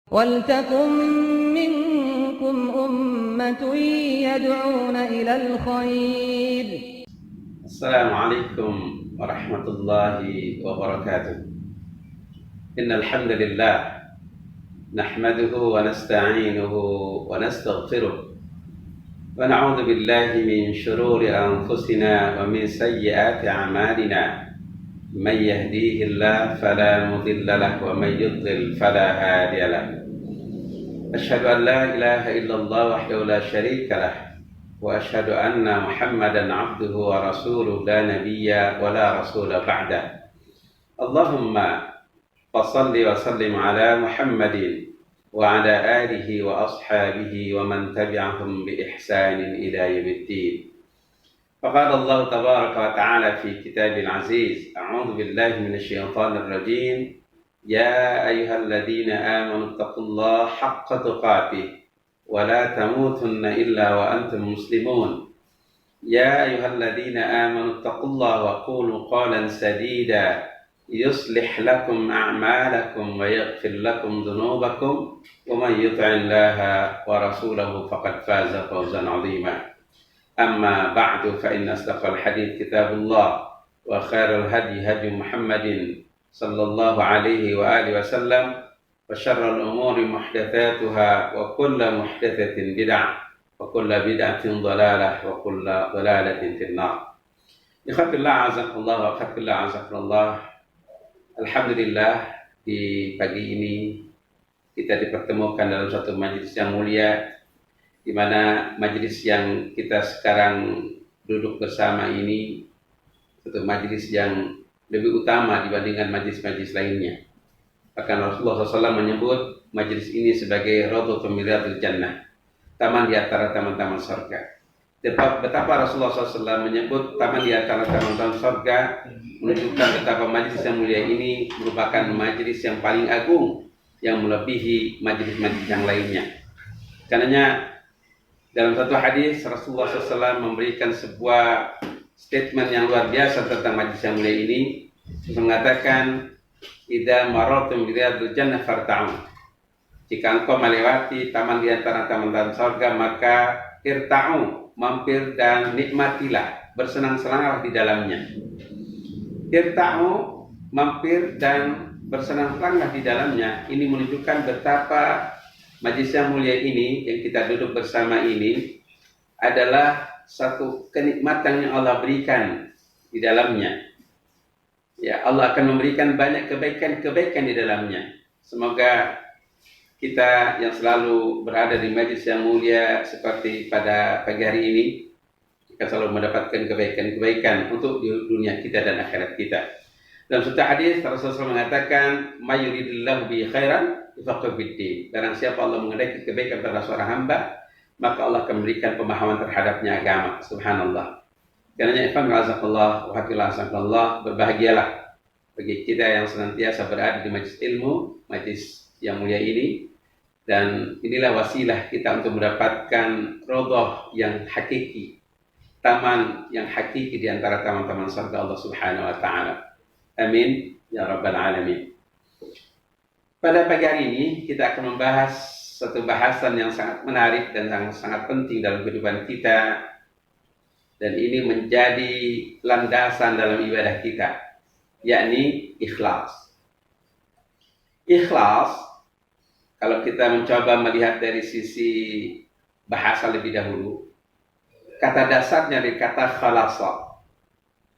وَلْتَكُنْ مِنْكُمْ أُمَّةٌ يَدْعُونَ إِلَى الْخَيْرِ. السلام عليكم ورحمة الله وبركاته. إن الحمد لله نحمده ونستعينه ونستغفره ونعوذ بالله من شرور أنفسنا ومن سيئات أعمالنا. من يهديه الله فلا مضل له ومن يضلل فلا هادي له. أشهد أن لا إله إلا الله وحده لا شريك له وأشهد أن محمدا عبده ورسوله لا نبي ولا رسول بعده. اللهم فصل وسلم على محمد وعلى آله وأصحابه ومن تبعهم بإحسان إلى يوم الدين. فقال الله تبارك وتعالى في كتابه العزيز: أعوذ بالله من الشيطان الرجيم. يا أيها الذين آمنوا اتقوا الله حق تقاته ولا تموتن إلا وأنتم مسلمون. يا أيها الذين آمنوا اتقوا الله وقولوا قولا سديدا يصلح لكم أعمالكم ويغفر لكم ذنوبكم ومن يطع الله ورسوله فقد فاز فوزا عظيما. أما بعد فإن أصدق الحديث كتاب الله وخير الهدي هدي محمد صلى الله عليه وآله وسلم وشر الأمور محدثاتها وكل محدثة بدعة وكل بدعة ضلالة وكل ضلالة في النار. Ikhwan fillah azakumullah wa khatillah azakumullah. Alhamdulillah, di pagi ini kita dipertemukan dalam suatu majelis yang mulia, di mana majelis yang kita sekarang duduk bersama ini satu majelis yang lebih utama dibandingkan majelis-majelis lainnya. Bahkan Rasulullah SAW menyebut majelis ini sebagai Raudhatun min Riyadhil Jannah, taman di antara taman-taman surga. Betapa Rasulullah SAW menyebut taman di antara taman-taman surga menunjukkan betapa majelis yang mulia ini merupakan majelis yang paling agung, yang melebihi majelis-majelis yang lainnya. Karenanya dalam satu hadis Rasulullah SAW memberikan sebuah statement yang luar biasa tentang majelis yang mulia ini, mengatakan, idza marartum bi riyadil jannah farta'u. Jika engkau melewati taman di antara taman-taman surga, maka irta'u, mampir dan nikmatilah, bersenang-senanglah di dalamnya. Irta'u, mampir dan bersenang-senanglah di dalamnya. Ini menunjukkan betapa majelis yang mulia ini yang kita duduk bersama ini adalah satu kenikmatan yang Allah berikan di dalamnya. Ya, Allah akan memberikan banyak kebaikan-kebaikan di dalamnya. Semoga kita yang selalu berada di majelis yang mulia seperti pada pagi hari ini, kita selalu mendapatkan kebaikan-kebaikan untuk di dunia kita dan akhirat kita. Dalam satu hadis Rasulullah mengatakan, "May yuridillahu bi khairan yufaqihu fid-din." Barang siapa Allah menghendaki kebaikan pada seorang hamba, maka Allah akan memberikan pemahaman terhadapnya agama. Subhanallah. Karena ikhwan razakallah wa hafizakallah, berbahagialah bagi kita yang senantiasa berada di majelis ilmu, majelis yang mulia ini, dan inilah wasilah kita untuk mendapatkan raudhah yang hakiki, taman yang hakiki di antara taman-taman surga Allah Subhanahu wa taala. Amin ya rabbal alamin. Pada pagi hari ini kita akan membahas satu bahasan yang sangat menarik dan sangat penting dalam kehidupan kita, dan ini menjadi landasan dalam ibadah kita, yakni ikhlas. Ikhlas, kalau kita mencoba melihat dari sisi bahasa lebih dahulu, kata dasarnya dari kata khalasa,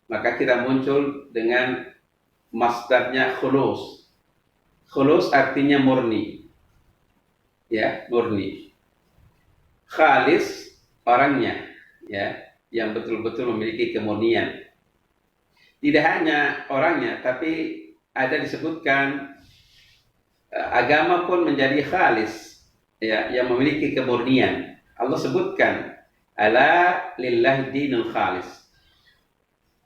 maka kita muncul dengan masdarnya khulus. Khulus artinya murni. Ya, murni. Khalis orangnya, ya, yang betul-betul memiliki kemurnian. Tidak hanya orangnya, tapi ada disebutkan agama pun menjadi khalis, ya, yang memiliki kemurnian. Allah sebutkan, ala lillahi dinul khalis.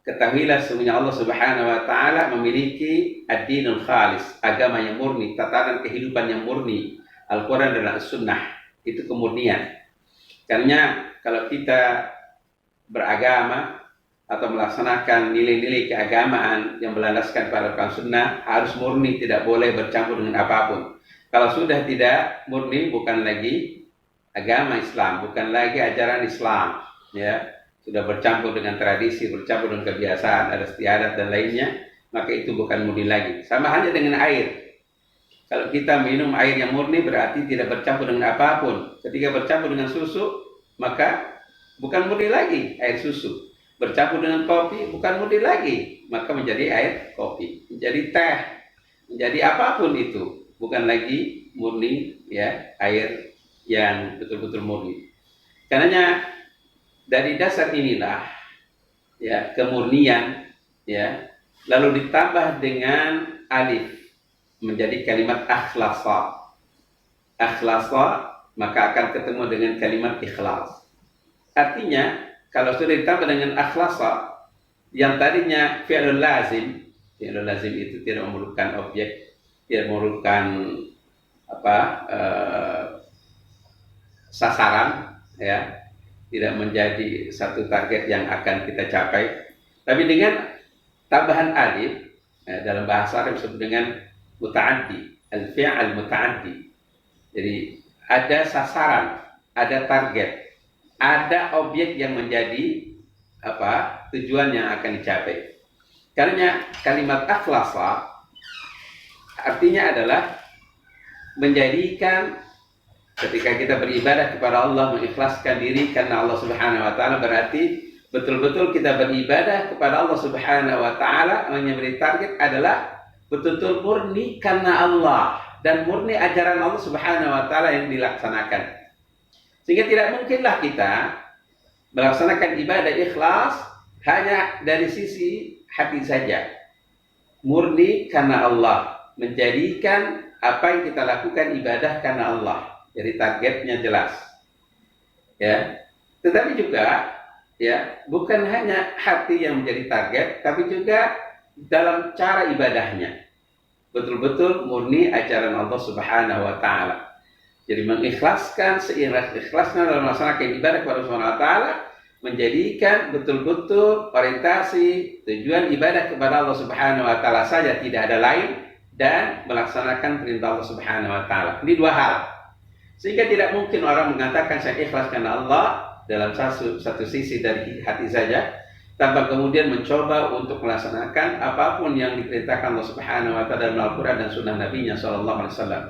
Ketahuilah sesungguhnya Allah Subhanahu wa taala memiliki ad-dinul khalis, agama yang murni, tatanan kehidupan yang murni. Al-Quran dan As-Sunnah itu kemurnian. Karena kalau kita beragama atau melaksanakan nilai-nilai keagamaan yang berlandaskan pada Al-Quran Sunnah, harus murni, tidak boleh bercampur dengan apapun. Kalau sudah tidak murni, bukan lagi agama Islam, bukan lagi ajaran Islam, ya, sudah bercampur dengan tradisi, bercampur dengan kebiasaan, adat istiadat dan lainnya, maka itu bukan murni lagi. Sama halnya dengan air. Kalau kita minum air yang murni berarti tidak bercampur dengan apapun. Ketika bercampur dengan susu, maka bukan murni lagi air susu. Bercampur dengan kopi, bukan murni lagi, maka menjadi air kopi, menjadi teh, menjadi apapun itu, bukan lagi murni, ya, air yang betul-betul murni. Karenanya dari dasar inilah, ya, kemurnian, ya, lalu ditambah dengan alif menjadi kalimat akhlasa. Akhlasa maka akan ketemu dengan kalimat ikhlas. Artinya kalau sudah ditambah dengan akhlasa, yang tadinya fi'lul lazim itu tidak memerlukan objek, tidak memerlukan sasaran, ya, tidak menjadi satu target yang akan kita capai. Tapi dengan tambahan alif, dalam bahasa Arab disebut dengan muta'addi, al-fi'al muta'addi. Jadi ada sasaran, ada target, ada objek yang menjadi tujuan yang akan dicapai. Karena kalimat akhlasa artinya adalah menjadikan, ketika kita beribadah kepada Allah, mengikhlaskan diri karena Allah Subhanahu wa taala, berarti betul-betul kita beribadah kepada Allah Subhanahu wa taala, yang menjadi target adalah betul-betul murni karena Allah dan murni ajaran Allah Subhanahu wa taala yang dilaksanakan. Sehingga tidak mungkinlah kita melaksanakan ibadah ikhlas hanya dari sisi hati saja. Murni karena Allah, menjadikan apa yang kita lakukan ibadah karena Allah. Jadi targetnya jelas. Ya. Tetapi juga, ya, bukan hanya hati yang menjadi target, tapi juga dalam cara ibadahnya betul-betul murni ajaran Allah Subhanahu wa taala. Jadi mengikhlaskan seikhlas-ikhlasnya dalam melaksanakan ibadah kepada Allah Subhanahu wa taala, menjadikan betul-betul orientasi tujuan ibadah kepada Allah Subhanahu wa taala saja, tidak ada lain, dan melaksanakan perintah Allah Subhanahu wa taala. Ini dua hal. Sehingga tidak mungkin orang mengatakan saya ikhlas karena Allah dalam satu sisi dari hati saja, tanpa kemudian mencoba untuk melaksanakan apapun yang diperintahkan Allah Subhanahu wa taala dalam Al-Qur'an dan sunnah Nabi-Nya sallallahu alaihi wasallam.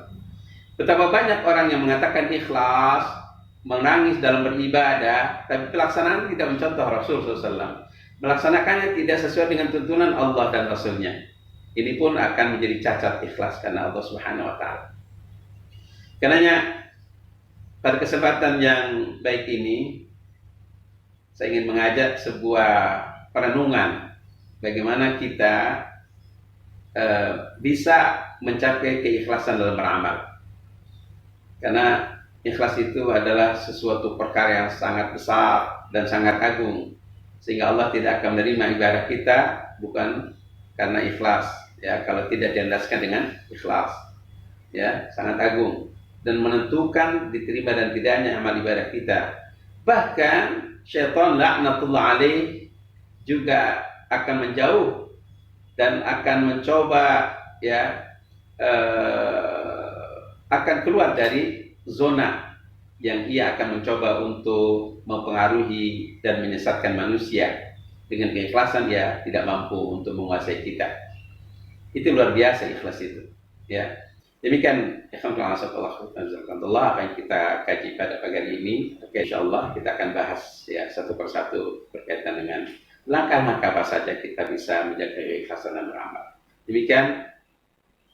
Betapa banyak orang yang mengatakan ikhlas, menangis dalam beribadah, tapi pelaksanaan tidak mencontoh Rasul SAW. Melaksanakannya tidak sesuai dengan tuntunan Allah dan Rasulnya. Ini pun akan menjadi cacat ikhlas karena Allah Subhanahu wa taala. Karenanya pada kesempatan yang baik ini, saya ingin mengajak sebuah perenungan bagaimana kita bisa mencapai keikhlasan dalam beramal. Karena ikhlas itu adalah sesuatu perkara yang sangat besar dan sangat agung, sehingga Allah tidak akan menerima ibadah kita bukan karena ikhlas, ya, kalau tidak dilandaskan dengan ikhlas, ya, sangat agung dan menentukan diterima dan tidaknya amal ibadah kita. Bahkan syaitan laknatullah alaih juga akan menjauh dan akan mencoba, ya, akan keluar dari zona yang ia akan mencoba untuk mempengaruhi dan menyesatkan manusia. Dengan keikhlasan dia tidak mampu untuk menguasai kita. Itu luar biasa ikhlas itu, ya. Demikian alhamdulillah apa yang kita kaji pada pagi hari ini. Oke, insyaallah kita akan bahas, ya, satu persatu berkaitan dengan langkah-langkah apa saja kita bisa menjaga keikhlasan dan beramal. Demikian,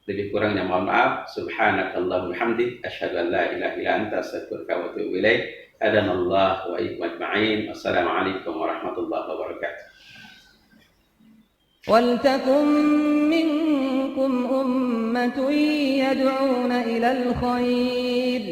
lebih kurangnya mohon maaf. Subhanakallahumma hamdik, asyhadu an la ilaha illa anta, astaghfiruka wa atubu ilaik. Hadanallahu wa iyyakum ajma'in. Wassalamualaikum warahmatullahi wabarakatuh. ولتكن منكم أمة يدعون إلى الخير